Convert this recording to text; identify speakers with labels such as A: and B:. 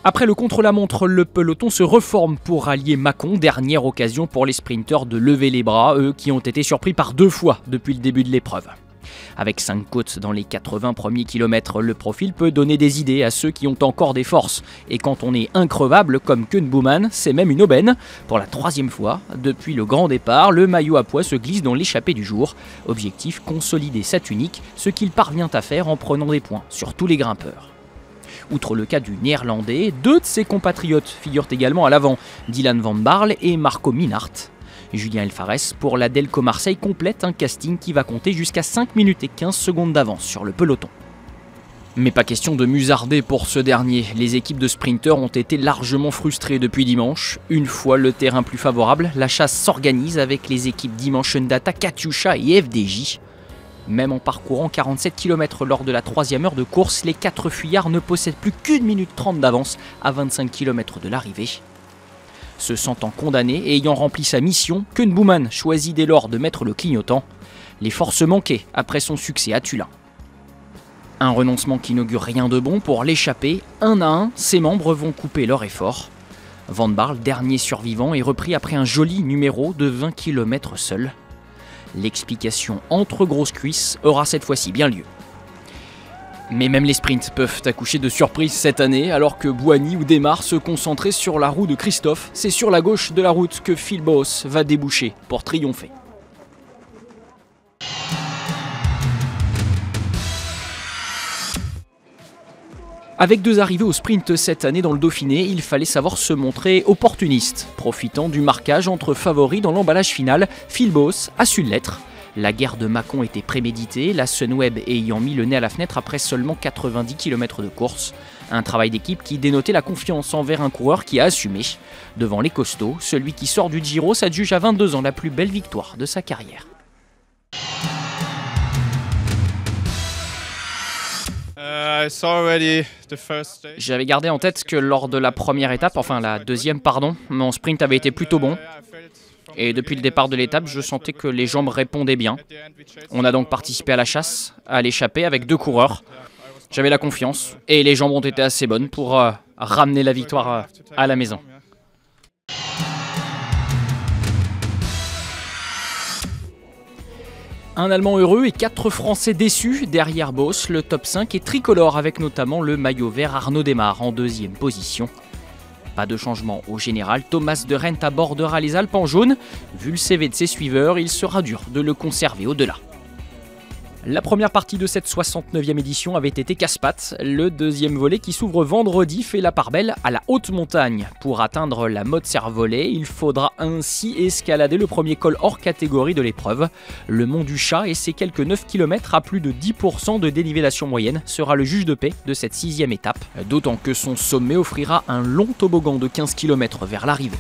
A: Après le contre-la-montre, le peloton se reforme pour rallier Mâcon, dernière occasion pour les sprinteurs de lever les bras, eux qui ont été surpris par 2 fois depuis le début de l'épreuve. Avec 5 côtes dans les 80 premiers kilomètres, le profil peut donner des idées à ceux qui ont encore des forces. Et quand on est increvable comme Koen Bouwman, c'est même une aubaine. Pour la 3e fois, depuis le grand départ, le maillot à pois se glisse dans l'échappée du jour. Objectif, consolider sa tunique, ce qu'il parvient à faire en prenant des points sur tous les grimpeurs. Outre le cas du Néerlandais, 2 de ses compatriotes figurent également à l'avant, Dylan van Baarle et Marco Minnaert. Julien Elfares pour la Delco Marseille complète un casting qui va compter jusqu'à 5 minutes et 15 secondes d'avance sur le peloton. Mais pas question de musarder pour ce dernier, les équipes de sprinteurs ont été largement frustrées depuis dimanche. Une fois le terrain plus favorable, la chasse s'organise avec les équipes Dimension Data, Katyusha et FDJ. Même en parcourant 47 km lors de la 3e heure de course, les 4 fuyards ne possèdent plus qu'1 minute 30 d'avance à 25 km de l'arrivée. Se sentant condamné et ayant rempli sa mission, Koen Bouwman choisit dès lors de mettre le clignotant. Les forces manquaient après son succès à Tullin. Un renoncement qui n'augure rien de bon pour l'échapper. 1 à 1, ses membres vont couper leur effort. Van Baarle, dernier survivant, est repris après un joli numéro de 20 km seul. L'explication entre grosses cuisses aura cette fois-ci bien lieu. Mais même les sprints peuvent accoucher de surprises cette année, alors que Bouhanni ou Démare se concentraient sur la roue de Christophe. C'est sur la gauche de la route que Phil Bos va déboucher pour triompher. Avec 2 arrivées au sprint cette année dans le Dauphiné, il fallait savoir se montrer opportuniste. Profitant du marquage entre favoris dans l'emballage final, Phil Bos a su l'être. La guerre de Mâcon était préméditée, la Sunweb ayant mis le nez à la fenêtre après seulement 90 km de course. Un travail d'équipe qui dénotait la confiance envers un coureur qui a assumé. Devant les costauds, celui qui sort du Giro s'adjuge à 22 ans la plus belle victoire de sa carrière. J'avais gardé en tête que lors de la première étape, enfin la deuxième pardon, mon sprint avait été plutôt bon. Et depuis le départ de l'étape, je sentais que les jambes répondaient bien. On a donc participé à la chasse, à l'échappée avec 2 coureurs. J'avais la confiance et les jambes ont été assez bonnes pour ramener la victoire à la maison. Un Allemand heureux et 4 Français déçus. Derrière Bos, le top 5 est tricolore avec notamment le maillot vert Arnaud Démare en 2e position. Pas de changement au général, Thomas de Rent abordera les Alpes en jaune. Vu le CV de ses suiveurs, il sera dur de le conserver au-delà. La première partie de cette 69e édition avait été casse-pattes. Le 2e volet qui s'ouvre vendredi fait la part belle à la haute montagne. Pour atteindre la Motte Servolet, il faudra ainsi escalader le premier col hors catégorie de l'épreuve. Le Mont du Chat et ses quelques 9 km à plus de 10% de dénivellation moyenne sera le juge de paix de cette 6e étape. D'autant que son sommet offrira un long toboggan de 15 km vers l'arrivée.